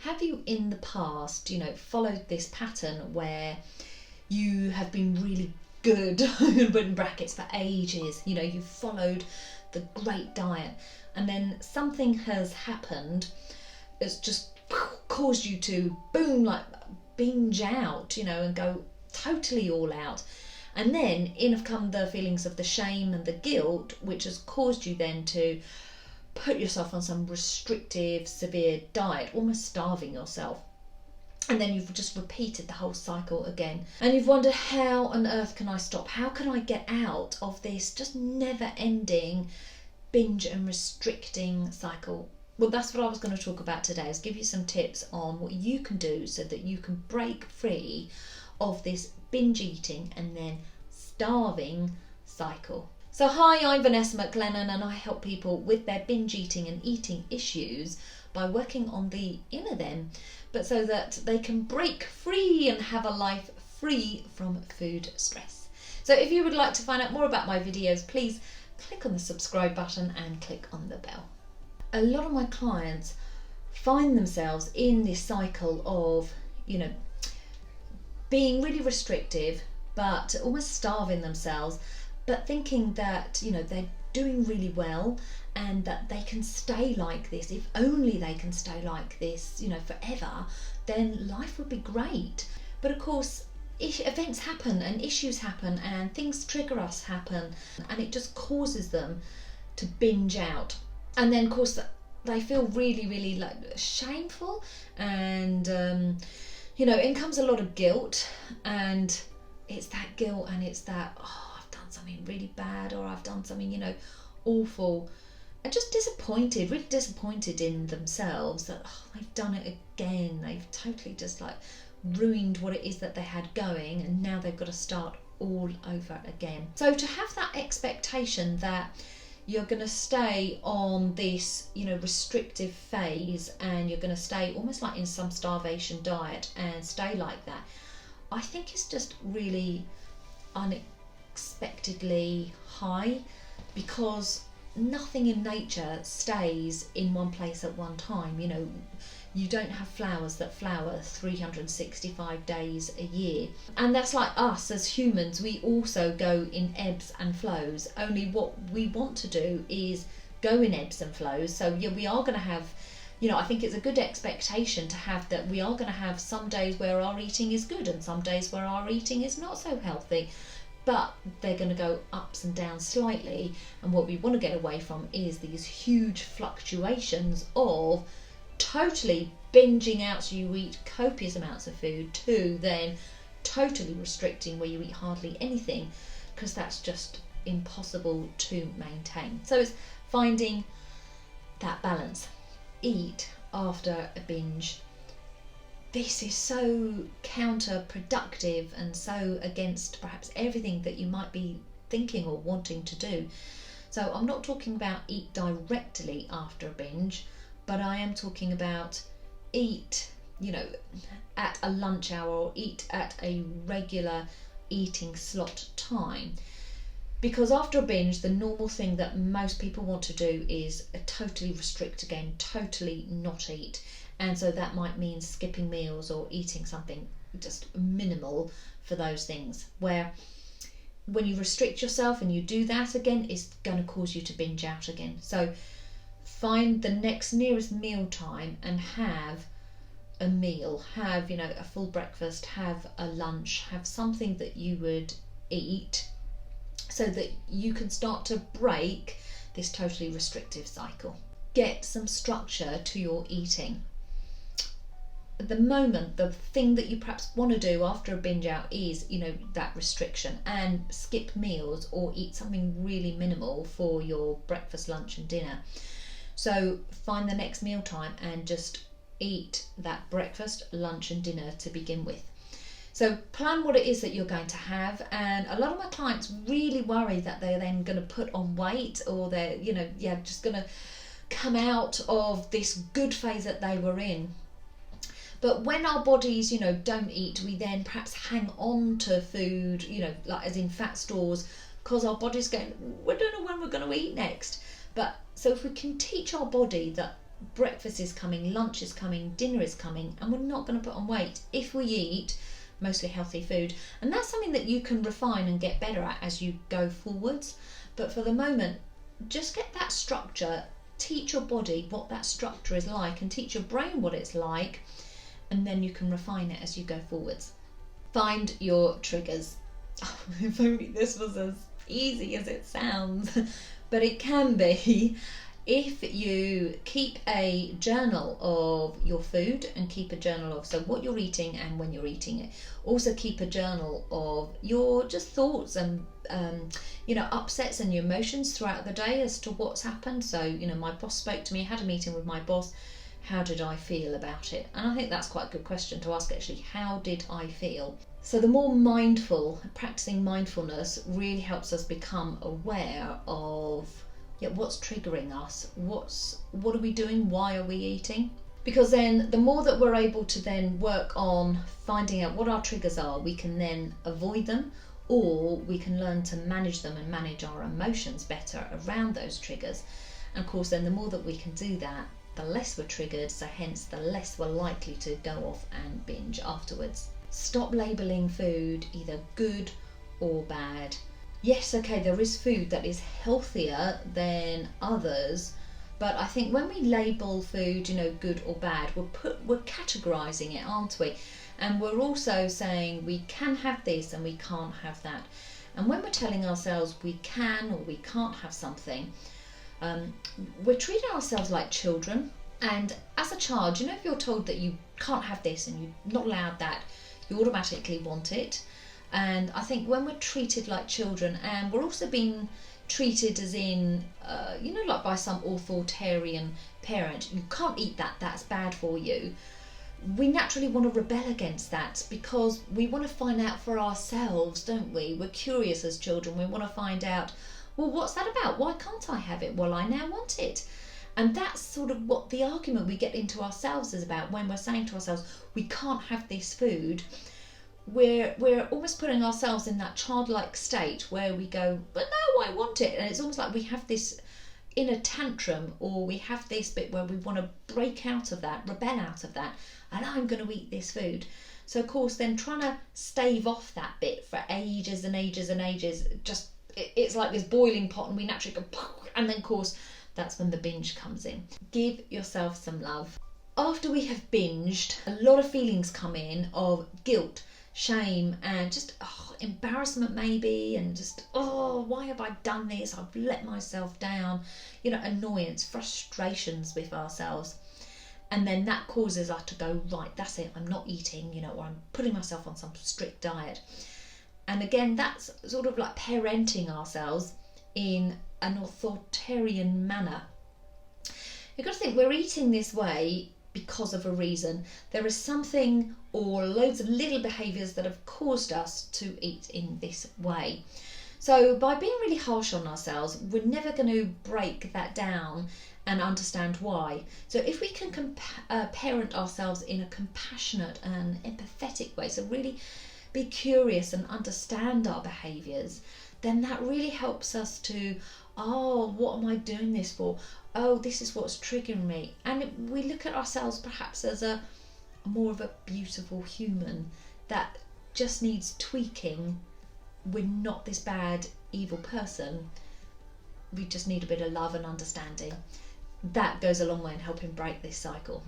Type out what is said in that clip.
Have you in the past, followed this pattern where you have been really good, in brackets, for ages? You've followed the great diet, and then something has happened that's just caused you to boom, like binge out, and go totally all out. And then in have come the feelings of the shame and the guilt, which has caused you then to put yourself on some restrictive, severe diet, almost starving yourself. And then you've just repeated the whole cycle again. And you've wondered, how on earth can I stop? How can I get out of this just never ending binge and restricting cycle? Well, that's what I was going to talk about today, is give you some tips on what you can do so that you can break free of this binge eating and then starving cycle. So hi, I'm Vanessa McLennan, and I help people with their binge eating and eating issues by working on the inner them, but so that they can break free and have a life free from food stress. So if you would like to find out more about my videos, please click on the subscribe button and click on the bell. A lot of my clients find themselves in this cycle of, being really restrictive, but almost starving themselves, but thinking that, they're doing really well and that they can stay like this. If only they can stay like this, forever, then life would be great. But of course, events happen and issues happen and things trigger us happen, and it just causes them to binge out. And then of course they feel really, really like shameful, and in comes a lot of guilt, and it's that guilt and it's that, I've done something really bad, or I've done something, awful, and just really disappointed in themselves that they've done it again. They've totally just ruined what it is that they had going, and now they've got to start all over again. So to have that expectation that you're going to stay on this, restrictive phase, and you're going to stay almost like in some starvation diet and stay like that, I think it's just really unexpectedly high, because nothing in nature stays in one place at one time. You don't have flowers that flower 365 days a year. And that's like us as humans. We also go in ebbs and flows. Only what we want to do is go in ebbs and flows. So yeah, we are going to have, I think it's a good expectation to have that we are going to have some days where our eating is good and some days where our eating is not so healthy. But they're going to go ups and downs slightly. And what we want to get away from is these huge fluctuations of totally binging out, so you eat copious amounts of food, to then totally restricting, where you eat hardly anything, because that's just impossible to maintain. So it's finding that balance. Eat after a binge. This is so counterproductive and so against perhaps everything that you might be thinking or wanting to do. So I'm not talking about eat directly after a binge, but I am talking about eat, at a lunch hour, or eat at a regular eating slot time. Because after a binge, the normal thing that most people want to do is totally restrict again, totally not eat. And so that might mean skipping meals or eating something just minimal for those things, where when you restrict yourself and you do that again, it's going to cause you to binge out again. So find the next nearest meal time and have a meal, have a full breakfast, have a lunch, have something that you would eat, so that you can start to break this totally restrictive cycle. Get some structure to your eating. At the moment, the thing that you perhaps want to do after a binge out is, that restriction, and skip meals or eat something really minimal for your breakfast, lunch and dinner. So find the next meal time and just eat that breakfast, lunch and dinner to begin with. So plan what it is that you're going to have. And a lot of my clients really worry that they're then going to put on weight, or they're, just going to come out of this good phase that they were in. But when our bodies, don't eat, we then perhaps hang on to food, like as in fat stores, because our body's going, we don't know when we're going to eat next. But so if we can teach our body that breakfast is coming, lunch is coming, dinner is coming, and we're not going to put on weight if we eat mostly healthy food. And that's something that you can refine and get better at as you go forwards. But for the moment, just get that structure, teach your body what that structure is like, and teach your brain what it's like, and then you can refine it as you go forwards. Find your triggers. If only this was as easy as it sounds, but it can be. If you keep a journal of your food and keep a journal of what you're eating and when you're eating it. Also keep a journal of your just thoughts and upsets and your emotions throughout the day as to what's happened. So my boss spoke to me, had a meeting with my boss. How did I feel about it? And I think that's quite a good question to ask, actually. How did I feel? So the more mindful, practicing mindfulness really helps us become aware of what's triggering us, what are we doing, why are we eating? Because then the more that we're able to then work on finding out what our triggers are, we can then avoid them, or we can learn to manage them and manage our emotions better around those triggers. And of course then the more that we can do that, the less we're triggered, so hence the less we're likely to go off and binge afterwards. Stop labelling food either good or bad. Yes, okay, there is food that is healthier than others, but I think when we label food, good or bad, we're categorising it, aren't we? And we're also saying we can have this and we can't have that. And when we're telling ourselves we can or we can't have something, we're treating ourselves like children. And as a child, if you're told that you can't have this and you're not allowed that, you automatically want it. And I think when we're treated like children, and we're also being treated as in, like by some authoritarian parent, you can't eat that, that's bad for you. We naturally want to rebel against that because we want to find out for ourselves, don't we? We're curious as children. We want to find out, well, what's that about? Why can't I have it? Well, I now want it. And that's sort of what the argument we get into ourselves is about when we're saying to ourselves, we can't have this food. We're almost putting ourselves in that childlike state where we go, but no, I want it. And it's almost like we have this inner tantrum, or we have this bit where we want to break out of that, rebel out of that, and I'm going to eat this food. So of course then trying to stave off that bit for ages and ages and ages, just it's like this boiling pot, and we naturally go, and then of course that's when the binge comes in. Give yourself some love. After we have binged, a lot of feelings come in of guilt, shame, and just embarrassment maybe, and just why have I done this? I've let myself down. Annoyance, frustrations with ourselves. And then that causes us to go, right, that's it, I'm not eating, or I'm putting myself on some strict diet. And again, that's sort of like parenting ourselves in an authoritarian manner. You've got to think we're eating this way because of a reason. There is something or loads of little behaviours that have caused us to eat in this way. So by being really harsh on ourselves, we're never going to break that down and understand why. So if we can parent ourselves in a compassionate and empathetic way, so really be curious and understand our behaviours, then that really helps us to, what am I doing this for? This is what's triggering me. And we look at ourselves perhaps as a more of a beautiful human that just needs tweaking. We're not this bad, evil person. We just need a bit of love and understanding. That goes a long way in helping break this cycle.